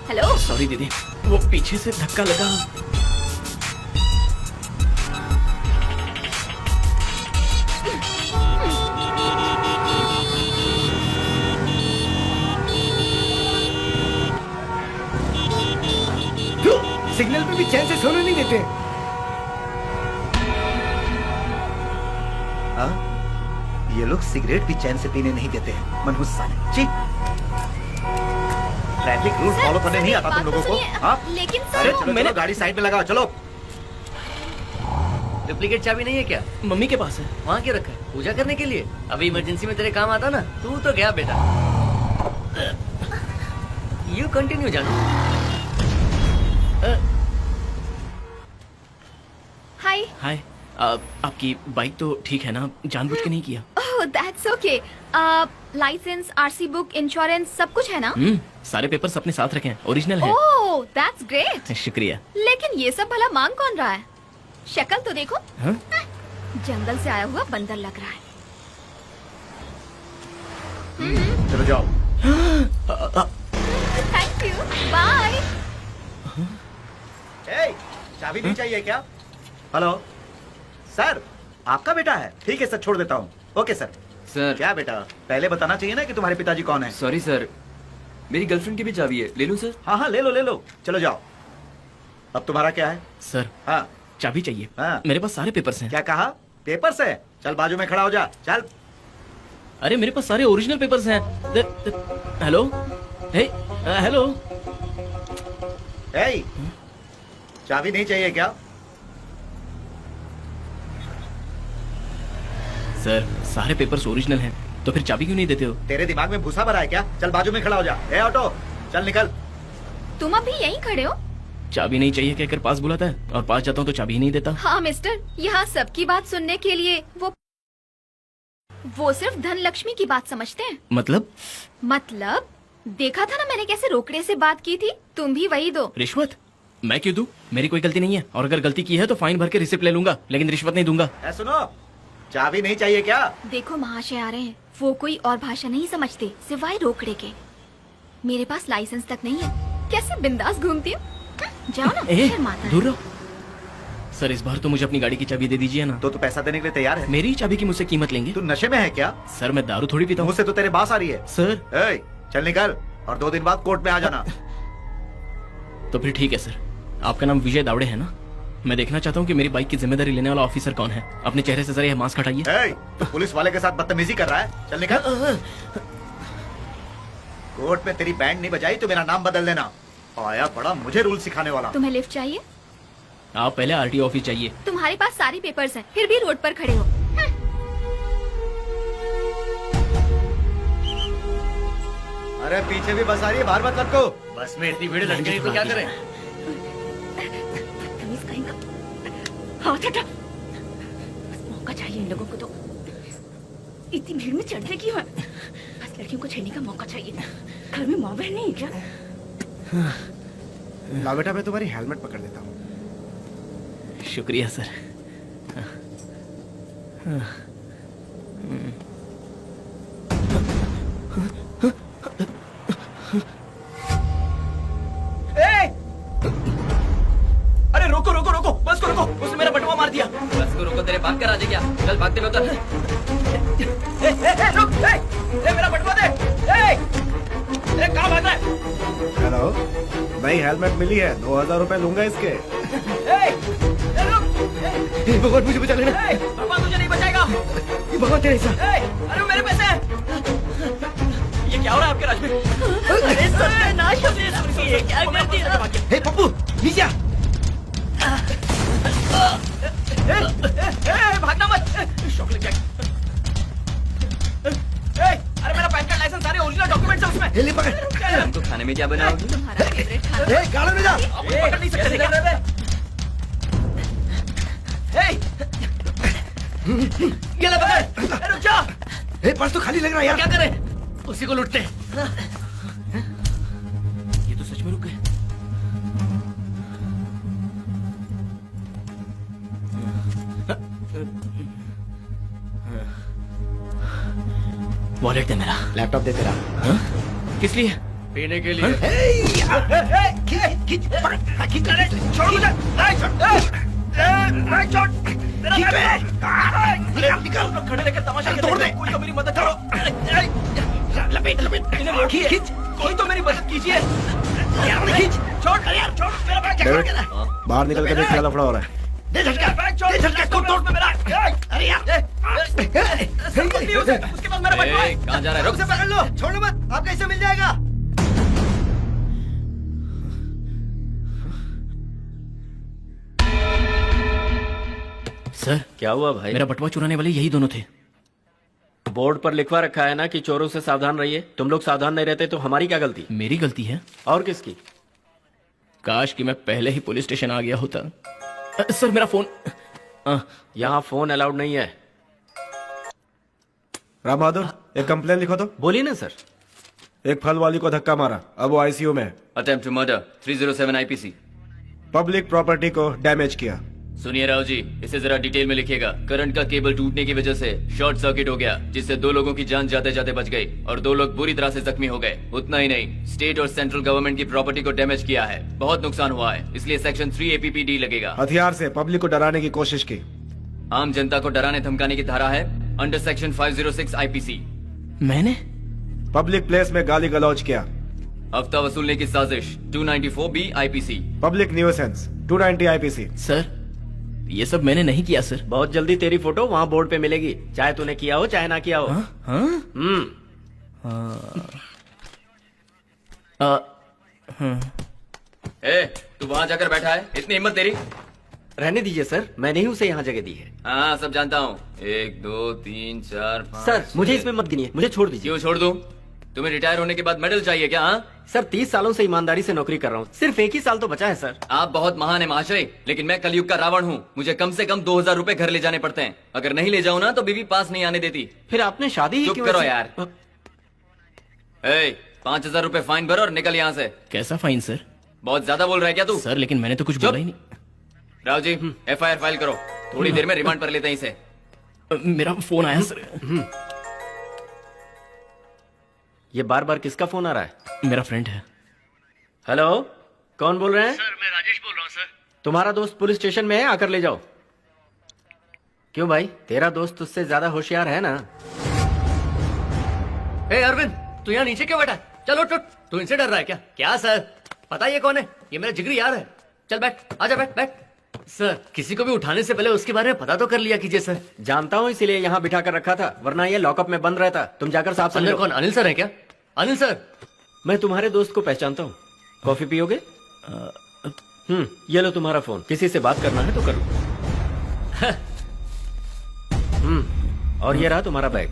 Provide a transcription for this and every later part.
Hello. Sorry दीदी, वो पीछे से धक्का लगा। सिग्नल पे भी चैन से सोने नहीं देते। ये लोग सिगरेट भी चैन से पीने नहीं देते हैं। मनहूस साले। छी। ट्रैफिक रूल फॉलो करने नहीं आता तुम लोगों को? हाँ? लेकिन अरे चलो चलो, गाड़ी साइड में लगाओ, चलो। डुप्लीकेट चाबी नहीं है क्या? मम्मी के पास है। वहाँ क्यों रखा है? पूजा करने के लिए? अभी इमरजेंसी में तेरे काम आता ना। तू तो गया बेटा। यू कंटिन्यू जानो। हाय। हाय, आपकी बाइक तो ठीक है ना? जानबूझ के नहीं किया। Oh that's okay. Licence, RC book, insurance सब कुछ है ना? सारे पेपर्स अपने साथ रखे हैं, ओरिजिनल है। Oh that's great. शुक्रिया। लेकिन ये सब भला मांग कौन रहा है? शक्ल तो देखो। हाँ? जंगल से आया हुआ बंदर लग रहा है। चलो जाओ। Thank you, bye. चाबी नहीं चाहिए क्या? हेलो सर, आपका बेटा है? ठीक है सर, छोड़ देता हूँ। Okay sir. सर क्या बेटा, पहले बताना चाहिए ना कि तुम्हारे पिताजी कौन है। सॉरी सर, मेरी गर्लफ्रेंड की भी चाबी है, ले लूं सर? हाँ हाँ, ले लो ले लो, चलो जाओ। अब तुम्हारा क्या है? सर, हाँ चाबी चाहिए। हाँ। मेरे पास सारे पेपर्स हैं। क्या कहा? पेपर से? चल बाजू में खड़ा हो जा, चल। अरे मेरे पास सारे ओरिजिनल पेपर्स हैं। हेलो, हे, हेलो। ए, चाबी नहीं चाहिए क्या? सर, सारे पेपर्स ओरिजिनल हैं, तो फिर चाबी क्यों नहीं देते हो? तेरे दिमाग में भूसा भरा है क्या? चल बाजू में खड़ा हो जा। ए ऑटो, चल निकल। तुम अभी यहीं खड़े हो? चाबी नहीं चाहिए कहकर पास बुलाता है, और पास जाता हूँ तो चाबी ही नहीं देता। हाँ मिस्टर, यहाँ सबकी बात सुनने के लिए वो सिर्फ धन लक्ष्मी की बात समझते हैं। मतलब देखा था ना मैंने कैसे रोकड़े से बात की थी। तुम भी वही दो। रिश्वत? मैं क्यों दूं? मेरी कोई गलती नहीं है, और अगर गलती की है तो फाइन भर के रिसिप्ट ले लूंगा, लेकिन रिश्वत नहीं दूंगा। सुनो, चाबी नहीं चाहिए क्या? देखो महाशय आ रहे हैं, वो कोई और भाषा नहीं समझते सिवाय रोकड़े के। मेरे पास लाइसेंस तक नहीं है, कैसे बिंदास घूमती हूँ। जाओ ना, शर्माता है। दूर रहो। सर, इस बार तो मुझे अपनी गाड़ी की चाबी दे दीजिए ना। तो तू पैसा देने के लिए तैयार है? मेरी चाबी की मुझसे कीमत लेंगे? तू नशे में है क्या? सर, मैं दारू थोड़ी पीता हूँ। मुझसे तो तेरे बास आ रही है। सर, ए, चल निकल, और 2 दिन बाद कोर्ट में आ जाना। तो फिर ठीक है सर। आपका नाम विजय दावड़े है ना? मैं देखना चाहता हूँ कि मेरी बाइक की जिम्मेदारी लेने वाला ऑफिसर कौन है। अपने चेहरे से जरा यह मास्क हटाइए। तो पुलिस वाले के साथ बदतमीजी कर रहा है? चल निकल। कोर्ट में तेरी बैंड नहीं बजाई तो मेरा नाम बदल देना। आया बड़ा मुझे रूल सिखाने वाला। तुम्हें लिफ्ट चाहिए? आप पहले आरटीओ ऑफिस चाहिए। तुम्हारे पास सारी पेपर्स हैं, फिर भी रोड पर खड़े हो। अरे पीछे भी बस आ रही है, बाहर मत लटको। बस में इतनी भीड़ लटके तो क्या करें? हाथ हटा। मौका चाहिए इन लोगों को तो। इतनी भीड़ में चढ़ते क्यों है? बस लड़कियों को छेड़ने का मौका चाहिए। घर में माँ बहन नहीं है क्या? ला बेटा, मैं तुम्हारी हेलमेट पकड़ देता हूँ। शुक्रिया सर। अरे रोको रोको रोको, बस को रोको, उसने मेरा बटुआ मार दिया। बस को रोको, तेरे बाप का राज है क्या? चल भागते हुए उतर। रुक, मेरा बटुआ दे। कहाँ भाग रहा है? हेलो, नई हेलमेट मिली है, 2000 रुपए लूंगा इसके। भगवान मुझे बचा लेना। भगवान तुझे नहीं बचाएगा। भगवान तेरे साथ। अरे मेरे पैसे हैं। ये क्या हो रहा है आपके राज में? अरे सत्यानाश हो गया। ये क्या कर दिया? हे पप्पू, नीचे आ। भागना मत। शौक लग जाएगा। अरे मेरा पैन कार्ड, लाइसेंस, सारे ओरिजिनल डॉक्यूमेंट्स हैं उसमें। ले पकड़। तुमको खाने में क्या बनाओगे? तुम्हारा फेवरेट खाना। गाड़ी में जा। पकड़ नहीं सकते क्या? ये ले पकड़। रुक जा। पर्स तो खाली लग रहा है यार। क्या करें? उसी को लूटते। ये तो सच में रुक गए। वॉलेट दे मेरा। लैपटॉप दे तेरा। हाँ? किस लिए? पीने के लिए। छोड़ मुझे। खड़े लेकर तमाशा तोड़ दे। कोई तो मेरी मदद करो। लपेट लपेट। खींच। कोई तो मेरी मदद कीजिए। छोड़ यार, छोड़। मेरा बैग डेविड, क्या बाहर निकल कर देख क्या लफड़ा हो रहा है। दे झटका। दे झटका को तोड़ पे मेरा। अरे यार। उसके बाद मेरा बैग। कहाँ जा रहा है? रुक। उसे पकड़ लो। छोड़ो मत। आपका हिस्सा मिल जाएगा। सर, क्या हुआ भाई? मेरा बटुआ चुराने वाले यही दोनों थे। बोर्ड पर लिखवा रखा है ना कि चोरों से सावधान रहिए। तुम लोग सावधान नहीं रहते तो हमारी क्या गलती? मेरी गलती है? और किसकी? काश कि मैं पहले ही पुलिस स्टेशन आ गया होता। सर, मेरा फोन। यहाँ फोन अलाउड नहीं है। राम बहादुर, एक कंप्लेन लिखो तो। बोलिए ना सर। एक फल वाली को धक्का मारा, अब वो आईसीयू में है। Attempt to murder 307 IPC. Public property को डैमेज किया। सुनिए राव जी, इसे जरा डिटेल में लिखिएगा। करंट का केबल टूटने की वजह से शॉर्ट सर्किट हो गया, जिससे 2 लोगों की जान जाते जाते बच गई और 2 लोग बुरी तरह से जख्मी हो गए। उतना ही नहीं, स्टेट और सेंट्रल गवर्नमेंट की प्रॉपर्टी को डैमेज किया है। बहुत नुकसान हुआ है, इसलिए सेक्शन 3 APPD लगेगा। हथियार से पब्लिक को डराने की कोशिश की। आम जनता को डराने धमकाने की धारा है अंडर सेक्शन 506 आईपीसी। मैंने? पब्लिक प्लेस में गाली गलौज किया। हफ्ता वसूलने की साजिश 294B IPC. Public nuisance 290 IPC. Sir, ये सब मैंने नहीं किया सर। बहुत जल्दी तेरी फोटो वहाँ बोर्ड पे मिलेगी, चाहे तूने किया हो चाहे ना किया हो। हाँ? हाँ? ए, तू वहाँ जाकर बैठा है, इतनी हिम्मत तेरी? रहने दीजिए सर, मैंने ही उसे यहाँ जगह दी है। हाँ, सब जानता हूँ। 1 2 3 4 5। सर, मुझे इसमें मत गिनिए, मुझे छोड़ दीजिए। क्यों छोड़ दूं? तुम्हें रिटायर होने के बाद मेडल चाहिए क्या? हाँ सर, 30 सालों से ईमानदारी से नौकरी कर रहा हूँ, सिर्फ 1 ही साल तो बचा है सर। आप बहुत महान है महाशय, लेकिन मैं कलयुग का रावण हूँ। मुझे कम से कम 2000 रूपए घर ले जाने पड़ते हैं। अगर नहीं ले जाऊँ ना तो बीवी पास नहीं आने देती। फिर आपने शादी ही क्यों करो यार। 5000 रूपए फाइन भरो और निकल यहाँ से। कैसा फाइन सर? बहुत ज्यादा बोल रहा है क्या तू? सर, लेकिन मैंने तो कुछ बोला ही नहीं। राव जी, FIR फाइल करो। थोड़ी देर में रिमांड पर लेते हैं इसे। मेरा फोन आया सर। ये बार बार किसका फोन आ रहा है? मेरा फ्रेंड है। हेलो, कौन बोल रहे हैं? सर, मैं राजेश बोल रहा हूँ सर। तुम्हारा दोस्त पुलिस स्टेशन में है, आकर ले जाओ। क्यों भाई, तेरा दोस्त तुझसे ज्यादा होशियार है ना? ए अरविंद, तू यहाँ नीचे क्यों बैठा? चलो उठ। तू इनसे डर रहा है क्या? क्या सर, पता ये कौन है? ये मेरा जिगरी यार है। चल बैठ, आजा बैठ बैठ। सर, किसी को भी उठाने से पहले उसके बारे में पता तो कर लिया कीजिए सर। जानता हूँ, इसीलिए यहाँ बिठा कर रखा था, वरना ये लॉकअप में बंद रहता। तुम जाकर साहब से मिलो। कौन, अनिल सर है क्या? अनिल सर, मैं तुम्हारे दोस्त को पहचानता हूँ। कॉफी पियोगे? ये लो तुम्हारा फोन, किसी से बात करना है तो करो। और ये रहा तुम्हारा बैग।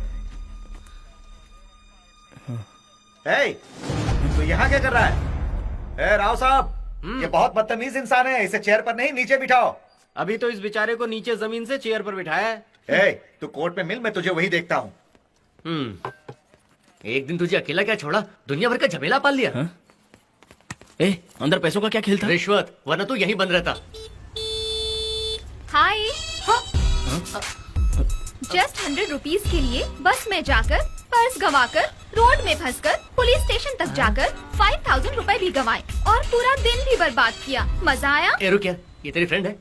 तू यहाँ क्या कर रहा है? राव साहब, ये बहुत बदतमीज इंसान है, इसे चेयर पर नहीं नीचे बिठाओ। अभी तो इस बेचारे को नीचे जमीन से चेयर पर बिठाया है। तू कोर्ट में मिल, मैं तुझे वही देखता हूँ। एक दिन तुझे अकेला क्या छोड़ा, दुनिया भर का झमेला पाल लिया। अंदर पैसों का क्या खेल था? रिश्वत, वरना तू यहीं बंद रहता। हाय। जस्ट 100 रुपीज के लिए बस में जाकर, पर्स गंवाकर, रोड में फंसकर, पुलिस स्टेशन तक जाकर 5000 रुपए भी गंवाए और पूरा दिन भी बर्बाद किया। मजा आया? ए रुक यार, ये तेरी फ्रेंड है?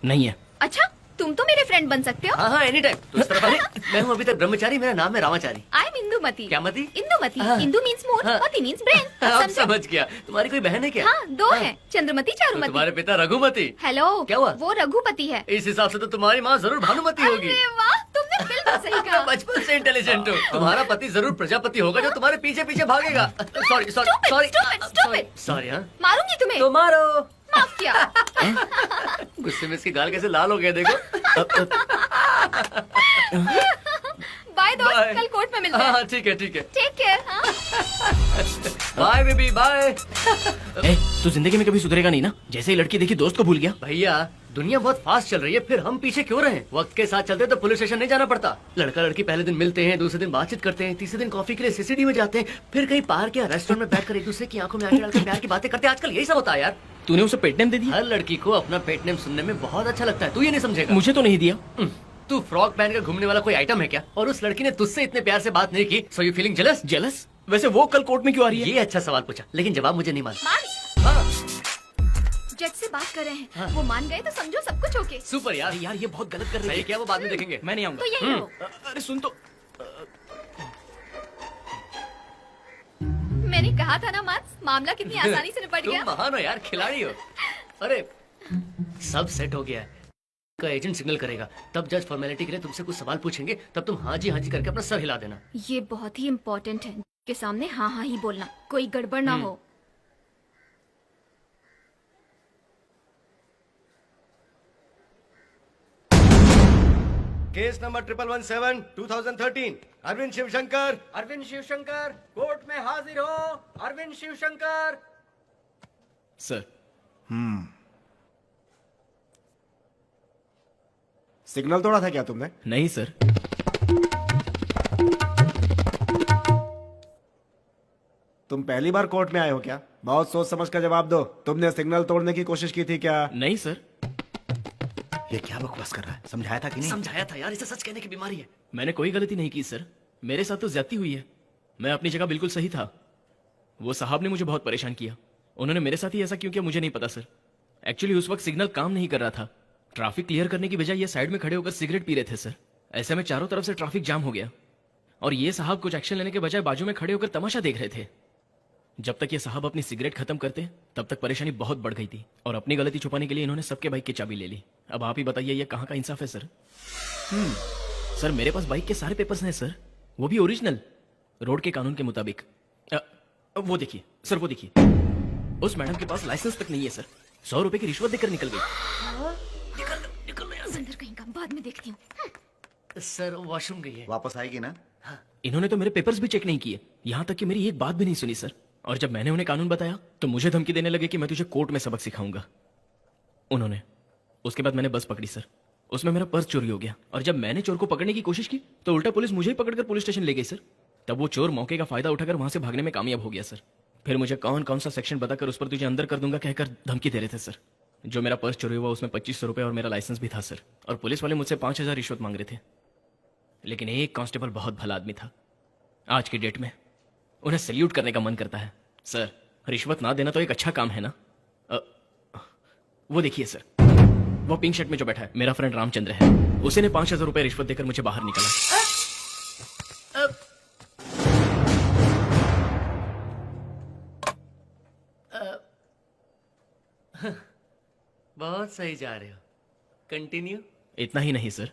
नहीं है। अच्छा, तुम तो मेरे फ्रेंड बन सकते हो। हाँ हाँ, एनी टाइम। तू इस तरफ आ। मैं हूँ अभी तक ब्रह्मचारी, मेरा नाम है रामाचारी। I am Indumati. क्या मती? इंदुमती। हाँ। इंदु मीन्स मून, हाँ। मती मीन्स ब्रेन। अब समझ गया। तुम्हारी कोई बहन है क्या? हाँ, 2 हैं, चंद्रमती, तो चारुमती। तुम्हारे पिता रघुमती। हेलो, क्या हुआ? वो रघुपति है। इस हिसाब से तो तुम्हारी माँ जरूर भानुमति होगी। अरे वाह, तुमने बिल्कुल सही कहा। मैं बचपन से इंटेलिजेंट हूँ। तुम्हारा पति जरूर प्रजापति होगा जो तुम्हारे पीछे पीछे भागेगा। Sorry sorry sorry Stupid. Sorry. हाँ, मारूंगी तुम्हें। तो मारो। माफ किया। गुस्से में इसकी गाल कैसे लाल हो गया देखो। बाय दोस्त, Bye. कल कोर्ट में मिलते हैं। हाँ ठीक है ठीक है। Take care. Bye baby bye. तू जिंदगी में कभी सुधरेगा नहीं ना? जैसे ही लड़की देखी दोस्त को भूल गया। भैया, दुनिया बहुत फास्ट चल रही है, फिर हम पीछे क्यों रहे? वक्त के साथ चलते तो पुलिस स्टेशन नहीं जाना पड़ता। लड़का लड़की पहले दिन मिलते हैं, दूसरे दिन बातचीत करते हैं, तीसरे दिन कॉफी के लिए सीसीडी में जाते हैं, फिर कहीं पार्क या रेस्टोरेंट में बैठकर एक दूसरे की आंखों में आंखें डालकर प्यार की बातें करते हैं। आजकल यही सब होता है यार। तूने उसे पेट नेम दे दिया? हर लड़की को अपना पेट नेम सुनने में बहुत अच्छा लगता है, तू ये नहीं समझेगा। मुझे तो नहीं दिया। तू फ्रॉक पहन कर घूमने वाला कोई आइटम है क्या? और उस लड़की ने तुझसे इतने प्यार से बात नहीं की, so you feeling jealous? Jealous? वैसे वो कल कोर्ट में क्यों आ रही है? ये अच्छा सवाल पूछा, लेकिन जवाब मुझे नहीं मालूम। जज से बात कर रहे हैं, वो मान गए तो समझो सब कुछ ओके। सुपर यार, ये बहुत गलत कर रही है। क्या वो बाद में देखेंगे, मैं नहीं आऊंगा। तो यही हो। अरे सुन तो, मैंने कहा था ना मार्क्स, मामला कितनी आसानी से निपट गया। तुम महान हो यार, खिलाड़ी हो। अरे सब सेट हो गया है, का एजेंट सिग्नल करेगा, तब जज फॉर्मेलिटी के लिए तुमसे कुछ सवाल पूछेंगे, तब तुम हाँ जी करके अपना सर हिला देना। ये बहुत ही इम्पोर्टेंट है, के सामने हाँ ही बोलना, कोई गड़बड़ ना हो। Case number 1117 2013 Arvind Shivshankar court में हाजिर हो। अरविंद शिवशंकर। सर सिग्नल तोड़ा था क्या तुमने? नहीं सर। तुम पहली बार कोर्ट में आए हो क्या? बहुत सोच समझ कर जवाब दो। तुमने सिग्नल तोड़ने की कोशिश की थी क्या? नहीं सर। ये क्या बकवास कर रहा है? समझाया था कि नहीं? समझाया था यार, इसे सच कहने की बीमारी है। मैंने कोई गलती नहीं की सर, मेरे साथ तो ज्यादती हुई है। मैं अपनी जगह बिल्कुल सही था। वो साहब ने मुझे बहुत परेशान किया। उन्होंने मेरे साथ ही ऐसा क्यों किया मुझे नहीं पता सर। एक्चुअली उस वक्त सिग्नल काम नहीं कर रहा था। ट्रैफिक क्लियर करने की बजाय ये साइड में खड़े होकर सिगरेट पी रहे थे सर। ऐसे में चारों तरफ से ट्रैफिक जाम हो गया और ये साहब कुछ एक्शन लेने के बजाय बाजू में खड़े होकर तमाशा देख रहे थे। जब तक ये साहब अपनी सिगरेट खत्म करते तब तक परेशानी बहुत बढ़ गई थी और अपनी गलती छुपाने के लिए इन्होंने सबके बाइक की चाबी ले ली। अब आप ही बताइए ये कहाँ का इंसाफ है सर? सर मेरे पास बाइक के सारे पेपर्स हैं सर, वो भी ओरिजिनल, रोड के कानून के मुताबिक। वो देखिए सर, वो देखिए, उस मैडम के पास लाइसेंस तक नहीं है सर। 100 रुपए की रिश्वत देकर निकल गई। अंदर कहीं का, बाद में देखती हूँ। सर वॉशरूम गई है। वापस आएगी ना? इन्होंने तो मेरे पेपर्स भी चेक नहीं किए, यहाँ तक कि मेरी एक बात भी नहीं सुनी सर। और जब मैंने उन्हें कानून बताया तो मुझे धमकी देने लगे कि मैं तुझे कोर्ट में सबक सिखाऊंगा उन्होंने। उसके बाद मैंने बस पकड़ी सर, उसमें मेरा पर्स चोरी हो गया और जब मैंने चोर को पकड़ने की कोशिश की तो उल्टा पुलिस मुझे ही पकड़कर पुलिस स्टेशन ले गई सर। तब वो चोर मौके का फायदा उठाकर वहां से भागने में कामयाब हो गया सर। फिर मुझे कौन कौन सा सेक्शन बताकर उस पर तुझे अंदर कर दूंगा कहकर धमकी दे रहे थे सर। जो मेरा पर्स चोरी हुआ उसमें 2500 रुपए और मेरा लाइसेंस भी था सर। और पुलिस वाले मुझसे 5000 रिश्वत मांग रहे थे, लेकिन एक कांस्टेबल बहुत भला आदमी था। आज की डेट में उन्हें सैल्यूट करने का मन करता है सर। रिश्वत ना देना तो एक अच्छा काम है ना। वो देखिए सर, वो पिंक शर्ट में जो बैठा है मेरा फ्रेंड रामचंद्र है। उसी ने 5000 रुपए रिश्वत देकर मुझे बाहर निकाला। बहुत सही जा रहे हो, कंटिन्यू। इतना ही नहीं सर,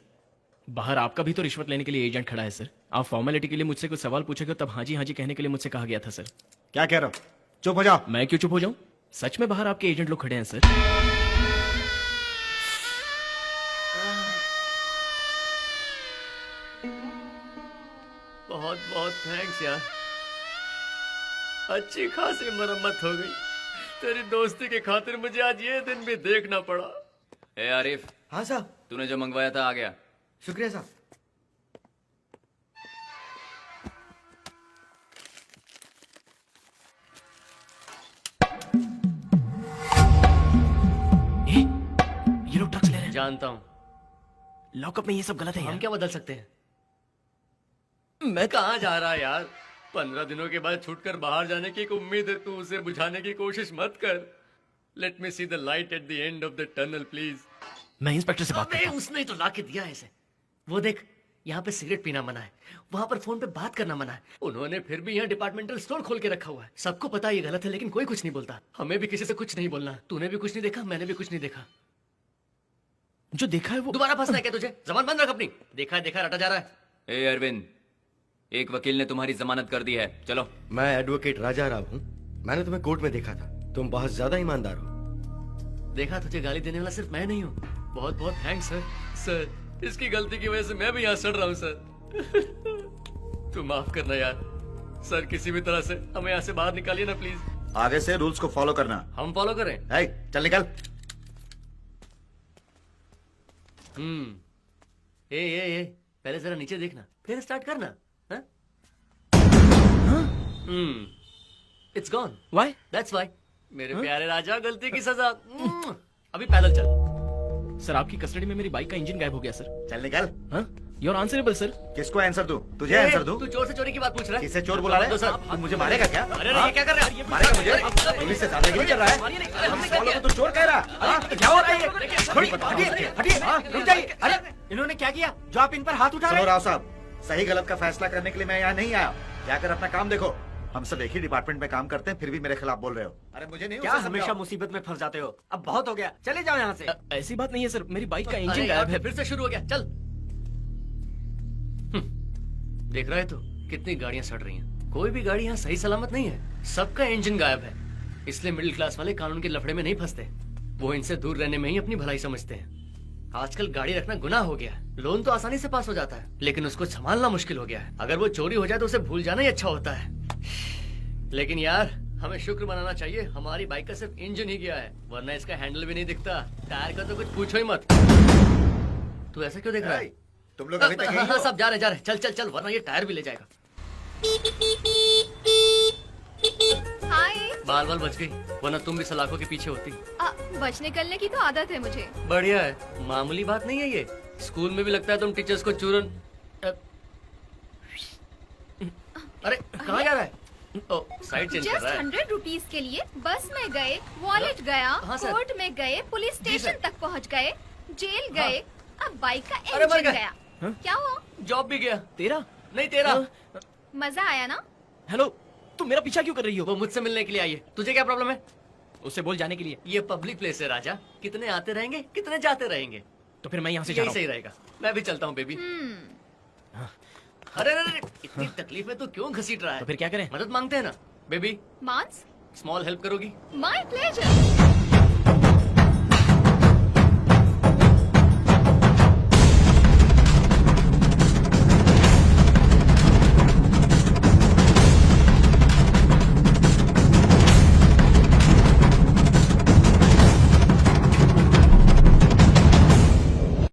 बाहर आपका भी तो रिश्वत लेने के लिए एजेंट खड़ा है सर। आप फॉर्मेलिटी के लिए मुझसे कुछ सवाल पूछेगे तब हाँ जी कहने के लिए मुझसे कहा गया था सर। क्या कह रहा हो? चुप हो जाओ। मैं क्यों चुप हो जाऊं? सच में बाहर आपके एजेंट लोग खड़े हैं सर। बहुत बहुत थैंक्स यार, अच्छी खासी मरम्मत हो गई। तेरी दोस्ती के खातिर मुझे आज ये दिन भी देखना पड़ा। ए आरिफ। हाँ साहब। तूने जो मंगवाया था आ गया। शुक्रिया साहब। ये लोग ड्रग्स ले रहे हैं। जानता हूं, लॉकअप में ये सब गलत है। हम क्या बदल सकते हैं? मैं कहां जा रहा यार? 15 दिनों के बाद छूटकर बाहर जाने की एक उम्मीद है, तू उसे बुझाने की कोशिश मत कर। Let me see the light at the end of the tunnel please. मैं इंस्पेक्टर से बात करता हूं। उसने तो ला के दिया है इसे। वो देख, यहाँ पे सिगरेट पीना मना है, वहां पर फोन पे बात करना मना है। उन्होंने फिर भी यहाँ डिपार्टमेंटल स्टोर खोल के रखा हुआ है। सबको पता ये गलत है लेकिन कोई कुछ नहीं बोलता। हमें भी किसी से कुछ नहीं बोलना। तूने भी कुछ नहीं देखा, मैंने भी कुछ नहीं देखा। जो देखा है वो दोबारा फंसना है क्या तुझे? जबान बंद रख अपनी। देखा है देखा रटा जा रहा है। ए अरविंद, एक वकील ने तुम्हारी जमानत कर दी है, चलो। मैं एडवोकेट राजा राव हूँ। मैंने तुम्हें कोर्ट में देखा था, तुम बहुत ज्यादा ईमानदार हो। देखा, तुझे गाली देने वाला सिर्फ मैं नहीं हूँ। बहुत बहुत थैंक्स सर। सर, इसकी गलती की वजह से मैं भी यहाँ सड़ रहा हूँ सर। तू माफ करना यार सर, किसी भी तरह से हमें यहाँ से बाहर निकालिए ना प्लीज। आगे से रूल्स को फॉलो करना। हम फॉलो करें? है, चल निकल। ए, पहले जरा नीचे देखना फिर स्टार्ट करना। It's gone. Why? That's why. मेरे प्यारे राजा, गलती की सजा। अभी पैदल चल। सर आपकी कस्टडी में मेरी बाइक का इंजन गायब हो गया सर। चल निकल। हाँ योर आंसरेबल सर। किसको आंसर दूं? तुझे आंसर दूं? तू चोर से चोरी की बात पूछ रहा है? किसे चोर बुला रहा है? सर। तू मुझे मारेगा क्या? अरे ये क्या कर रहा है? मारेगा मुझे? पुलिस से दादागिरी कर रहा है? पुलिस वालों को तू चोर कह रहा? हाँ? क्या हो रहा है ये? हटिए, हटिए, हाँ, रुक जाइए। अरे इन्होंने क्या किया जो आप इन पर हाथ उठा रहे सुनो हैं? राव साहब, सही गलत का फैसला करने के लिए मैं यहाँ नहीं आया। जाकर अपना काम देखो। हम सब एक ही डिपार्टमेंट में काम करते हैं, फिर भी मेरे खिलाफ बोल रहे हो। अरे मुझे नहीं क्या हमेशा मुसीबत में फंस जाते हो? अब बहुत हो गया, चले जाओ यहाँ से। ऐसी बात नहीं है सर, मेरी बाइक का अरे इंजन यार, गायब है। फिर से शुरू हो गया। चल। देख रहा है तो कितनी गाड़ियां सड़ रही हैं। कोई भी गाड़ी यहाँ सही सलामत नहीं है। सबका इंजन गायब है। इसलिए मिडिल क्लास वाले कानून के लफड़े में नहीं फंसते। वो इनसे दूर रहने में ही अपनी भलाई समझते हैं। आजकल गाड़ी रखना गुनाह हो गया है। लोन तो आसानी से पास हो जाता है, लेकिन उसको संभालना मुश्किल हो गया है। अगर वो चोरी हो जाए तो उसे भूल जाना ही अच्छा होता है। लेकिन यार हमें शुक्र मनाना चाहिए, हमारी बाइक का सिर्फ इंजन ही गया है, वरना इसका हैंडल भी नहीं दिखता। टायर का तो कुछ पूछो ही मत। तू ऐसा क्यों देख रहा है? तुम लोग अभी तक यहीं हाँ, हो? सब जा रहे चल चल चल, वरना ये टायर भी ले जाएगा। हाय। बाल बाल बच गई, वरना तुम भी सलाखों के पीछे होती। बच निकलने की तो आदत है मुझे। बढ़िया है, मामूली बात नहीं है ये। स्कूल में भी लगता है तुम टीचर्स को चूरन। अरे कहाँ जा रहा है? ओ, साइड चेंज कर जस्ट रहा है। 100 रुपीज के लिए बस में गए, वॉलेट गया, हाँ, सर। कोर्ट में गए, पुलिस जी, स्टेशन सर। तक पहुंच गए, जेल गए, अब बाइक का अरे, मर इंजन गए। गया। हाँ? क्या हुआ? जॉब भी गया। तेरा? नहीं तेरा। मजा आया ना? हेलो, तुम मेरा पीछा क्यों कर रही हो? वो मुझसे मिलने के लिए आई है। तुझे क्या प्रॉब्लम है? उससे बोल जाने के लिए। ये पब्लिक प्लेस है राजा, कितने आते रहेंगे कितने जाते रहेंगे। तो फिर मैं यहाँ से जा यही रहा सही रहेगा। मैं भी चलता हूँ बेबी। अरे अरे अरे, इतनी तकलीफ में तू क्यों घसीट रहा है? तो फिर क्या करें? मदद मांगते हैं ना बेबी। मांस? स्मॉल हेल्प करोगी? My pleasure.